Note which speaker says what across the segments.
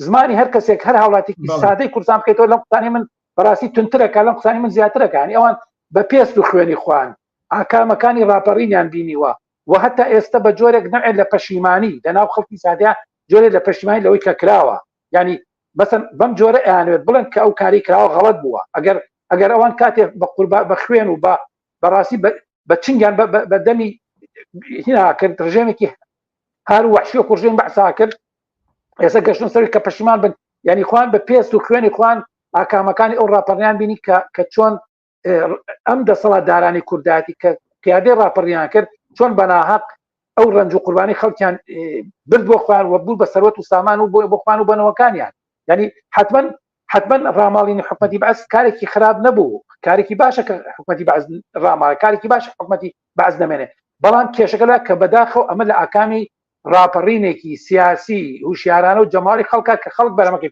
Speaker 1: زمانی هەر کەسێک هەر هاوڵاتێکی سادەی کوردستان بکەیتەوە لەم قسانەی من بەڕاستی تونترەکە لەم قسانەی من زیاترەکە ینی ئەوان بە پێست و خوێنی خوان ئاکامەکانی ڕاپەڕینیان بینیوە و هەتا ئێستا بە جۆرێک نەوێت لە پەشیمانی لەناو خەڵکی سادەیە جۆرێک لە پەشیمانی لەوەی کە کراوە ینی بەسەن بەم جۆرە ئەیانوێت بڵێن کە ئەو کاری کراوە غەڵەت بووە ئەگەر ئەوان کاتێک بە خوێن و بەڕاستی بە چنگیان بە دەمی هیناکرد ڕژێمێکی هەر وحشی و کوڕژێن بەعسا کرد ئێستا گەشتن سەری کە پەشیمان بن ینی خوان بە پێست و خوێنی خوان ئاکامەکانی ئەو ڕاپەڕیان بینی کە چۆن ئەم دەسەڵاتدارانی کوردایەتی کە پیادەی ڕاپەڕیان کرد چۆن بەناحەق ئەو ڕەنج و قوربانی خەڵکیان برد بۆ خوان و بوو بە سەروەت و سامان و بۆ خوان و بنەوەکانیان ینی حتمما ڕاماڵینی حکومەتی بەعز کارێکی خراپ نەبوو کارێکی باشە کە حکومەتی بەعز ڕاماڵ کارێکی باشە حکومەتی بەعز نەمێنێ بەڵام کێشەکەدا کە بەداخەو ئەمە لە ئاکامی ڕاپەڕینێکی سیاسی هوشیارانە و جەماڵی خەڵکە کە خەڵک بەرەمەکەی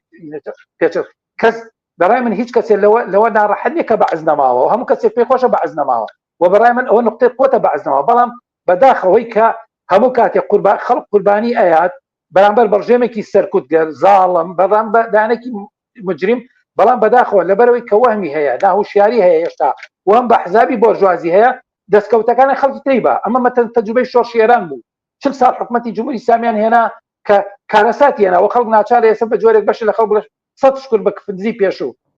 Speaker 1: پێچ کەس بەڕای من هیچ کەسێک لەوە ناڕەحەت نییە کە بەعز نەماوە و هەموو کەسێک پێی خۆشە بەعز نەماوە و بەڕای من ئەوە نقطەی قوتە بەعز نەماوە بەڵام بەداخەوەی کە هەموو کاتێک خەڵک قوربانی ئەیات بەرامبەر بەڕژێمێکی سەرکوتگەر زاڵم بەڕام بەدانێکی مجرم بەڵام بەداخەوە لەبەرەوەی کە وەهمی هەیە ناهوشیاری هەیە هێشتا وەم بە حزابی بۆرژوازی هەیە دەستکەوتەکانی خەڵکی تری بە ئەمە مەتەن تەجروبەی شۆڕشی ئێران بوو 40 ساڵ حکومەتی جمهوری ئیسلامیان هێنا کە کارەساتی هێنا و خەڵک ناچارە ئێستا بە جۆرێک بەش لە خەڵک 100 شکر بە کفدزی پێشوو